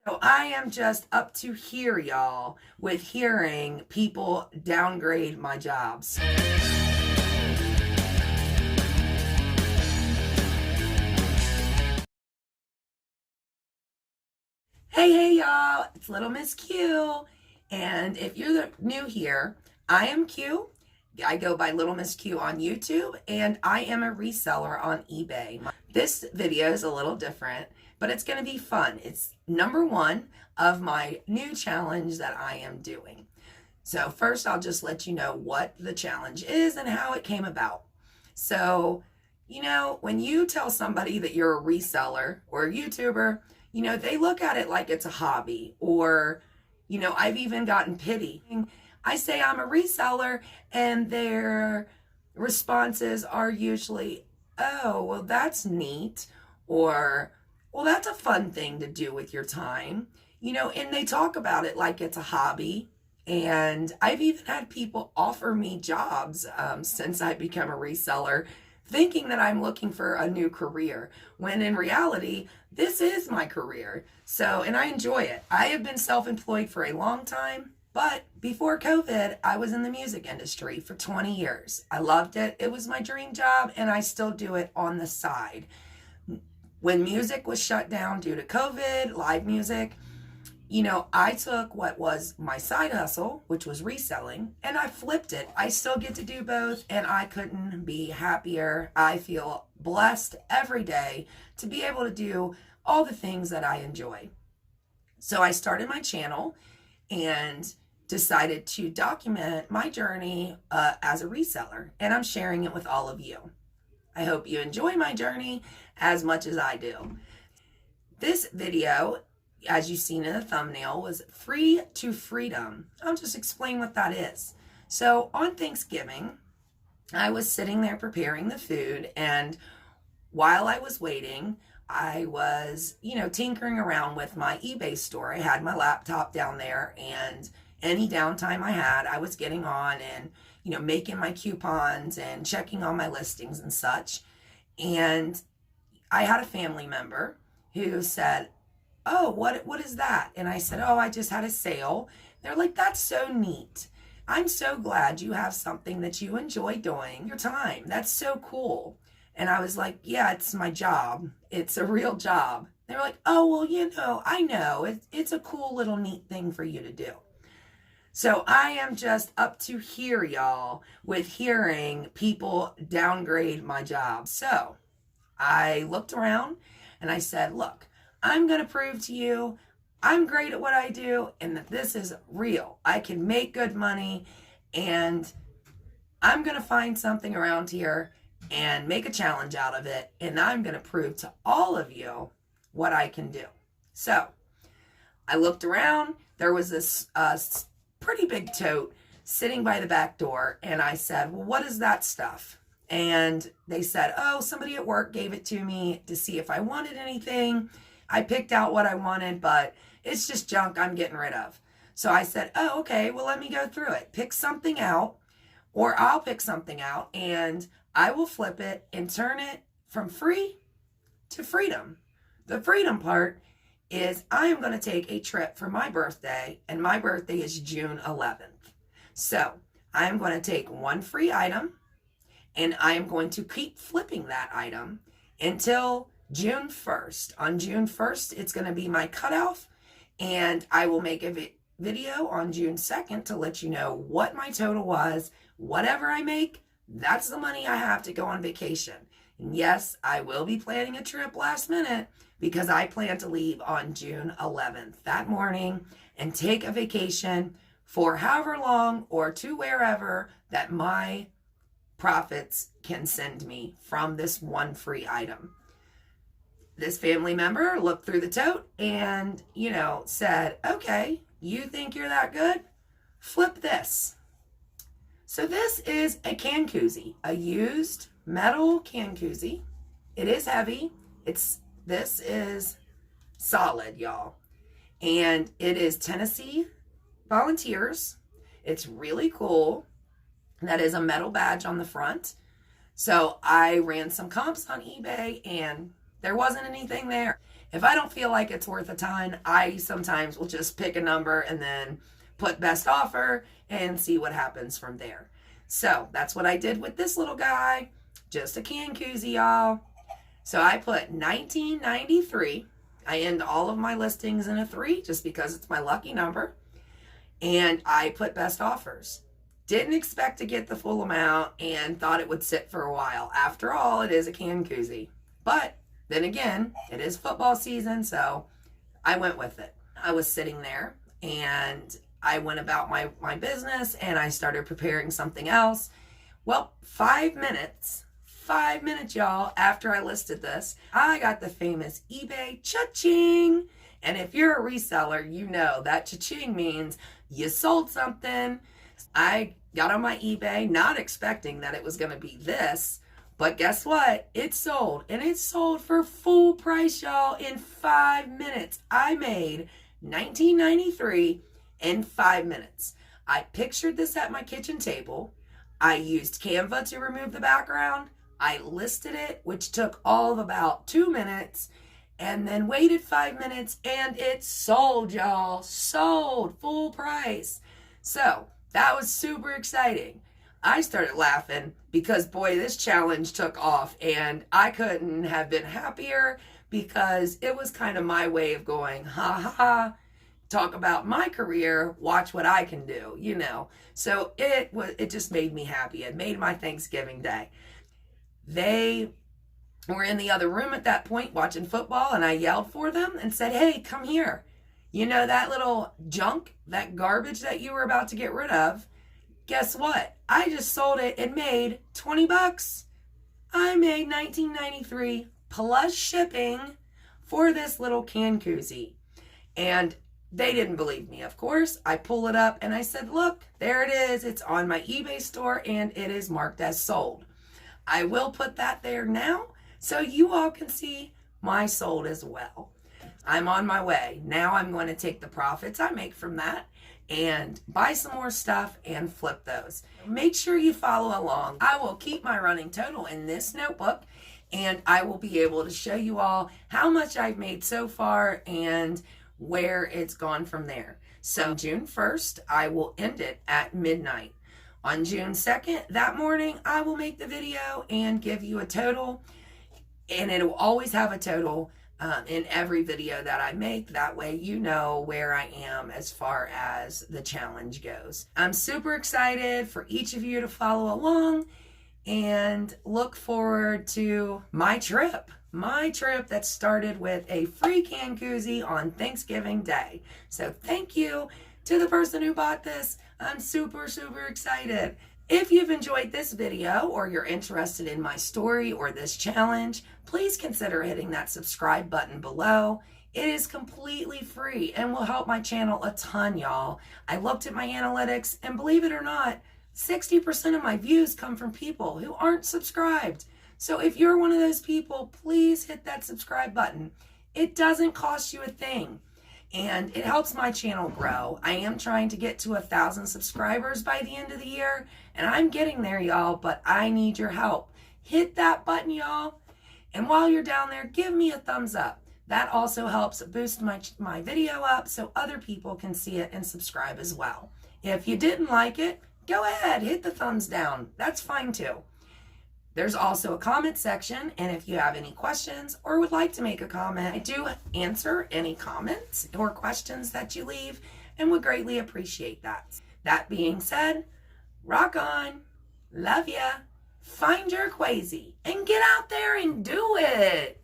So I am just up to here, y'all, with hearing people downgrade my jobs. Hey, y'all, it's Little Miss Q. And if you're new here, I am Q. I go by Little Miss Q on YouTube, and I am a reseller on eBay. This video is a little different, but it's going to be fun. It's number one of my new challenge that I am doing. So first, I'll just let you know what the challenge is and how it came about. So, when you tell somebody that you're a reseller or a YouTuber, they look at it like it's a hobby, or, I've even gotten pity. I say I'm a reseller, and their responses are usually, oh, well, that's neat, or, well, that's a fun thing to do with your time, and they talk about it like it's a hobby. And I've even had people offer me jobs since I become a reseller, thinking that I'm looking for a new career, when in reality, this is my career. So, and I enjoy it. I have been self-employed for a long time, but before COVID, I was in the music industry for 20 years. I loved it. It was my dream job, and I still do it on the side. When music was shut down due to COVID, live music, I took what was my side hustle, which was reselling, and I flipped it. I still get to do both, and I couldn't be happier. I feel blessed every day to be able to do all the things that I enjoy. So I started my channel and decided to document my journey as a reseller, and I'm sharing it with all of you. I hope you enjoy my journey as much as I do. This video, as you've seen in the thumbnail, was free to freedom. I'll just explain what that is. So on Thanksgiving, I was sitting there preparing the food, and while I was waiting, I was, tinkering around with my eBay store. I had my laptop down there, and any downtime I had, I was getting on and, making my coupons and checking on my listings and such. And I had a family member who said, oh, what is that? And I said, oh, I just had a sale. They're like, that's so neat. I'm so glad you have something that you enjoy doing your time. That's so cool. And I was like, yeah, it's my job. It's a real job. They were like, oh, well, I know. It's a cool little neat thing for you to do. So I am just up to here, y'all, with hearing people downgrade my job. So I looked around and I said, look, I'm going to prove to you I'm great at what I do and that this is real. I can make good money, and I'm going to find something around here and make a challenge out of it, and I'm going to prove to all of you what I can do. So I looked around. There was this pretty big tote sitting by the back door, and I said, well, what is that stuff? And they said, oh, somebody at work gave it to me to see if I wanted anything. I picked out what I wanted, but it's just junk I'm getting rid of. So I said, oh, okay, well, let me go through it. Pick something out, or I'll pick something out, and I will flip it and turn it from free to freedom. The freedom part is I am going to take a trip for my birthday, and my birthday is June 11th. So I am going to take one free item, and I am going to keep flipping that item until June 1st. On June 1st, it's going to be my cutoff, and I will make a video on June 2nd to let you know what my total was. Whatever I make, that's the money I have to go on vacation. And yes, I will be planning a trip last minute because I plan to leave on June 11th that morning and take a vacation for however long or to wherever that my profits can send me from this one free item. This family member looked through the tote and, said, okay, you think you're that good? Flip this. So this is a can koozie, a used metal can koozie. It is heavy. This is solid, y'all. And it is Tennessee Volunteers. It's really cool. That is a metal badge on the front. So I ran some comps on eBay, and there wasn't anything there. If I don't feel like it's worth a ton, I sometimes will just pick a number and then put best offer and see what happens from there. So that's what I did with this little guy. Just a can koozie, y'all. So I put $19.93. I end all of my listings in a 3 just because it's my lucky number. And I put best offers. Didn't expect to get the full amount and thought it would sit for a while. After all, it is a can koozie. But then again, it is football season, so I went with it. I was sitting there and I went about my business and I started preparing something else. Well, 5 minutes, y'all, after I listed this, I got the famous eBay cha-ching. And if you're a reseller, you know that cha-ching means you sold something. I got on my eBay, not expecting that it was going to be this, but guess what? It sold, and it sold for full price, y'all, in 5 minutes. I made $19.93 in 5 minutes. I pictured this at my kitchen table. I used Canva to remove the background. I listed it, which took all of about 2 minutes, and then waited 5 minutes, and it sold, y'all. Sold, full price. So that was super exciting. I started laughing because, boy, this challenge took off, and I couldn't have been happier because it was kind of my way of going, ha ha ha, talk about my career, watch what I can do, you know. So it just made me happy. It made my Thanksgiving day. They were in the other room at that point watching football, and I yelled for them and said, hey, come here. You know that little junk, that garbage that you were about to get rid of? Guess what? I just sold it and made 20 bucks. I made $19.93 plus shipping for this little can koozie. And they didn't believe me, of course. I pull it up and I said, look, there it is. It's on my eBay store and it is marked as sold. I will put that there now so you all can see my sold as well. I'm on my way. Now I'm going to take the profits I make from that and buy some more stuff and flip those. Make sure you follow along. I will keep my running total in this notebook and I will be able to show you all how much I've made so far and where it's gone from there. So June 1st, I will end it at midnight. On June 2nd, that morning, I will make the video and give you a total, and it will always have a total in every video that I make. That way you know where I am as far as the challenge goes. I'm super excited for each of you to follow along and look forward to my trip that started with a free can koozie on Thanksgiving Day. So thank you to the person who bought this. I'm super, super excited. If you've enjoyed this video or you're interested in my story or this challenge, please consider hitting that subscribe button below. It is completely free and will help my channel a ton, y'all. I looked at my analytics and believe it or not, 60% of my views come from people who aren't subscribed. So if you're one of those people, please hit that subscribe button. It doesn't cost you a thing. And it helps my channel grow. I am trying to get to 1,000 subscribers by the end of the year, and I'm getting there, y'all, but I need your help. Hit that button, y'all. And while you're down there, give me a thumbs up. That also helps boost my video up so other people can see it and subscribe as well. If you didn't like it, go ahead, hit the thumbs down. That's fine too. There's also a comment section, and if you have any questions or would like to make a comment, I do answer any comments or questions that you leave and would greatly appreciate that. That being said, rock on, love ya, find your QuaZy, and get out there and do it.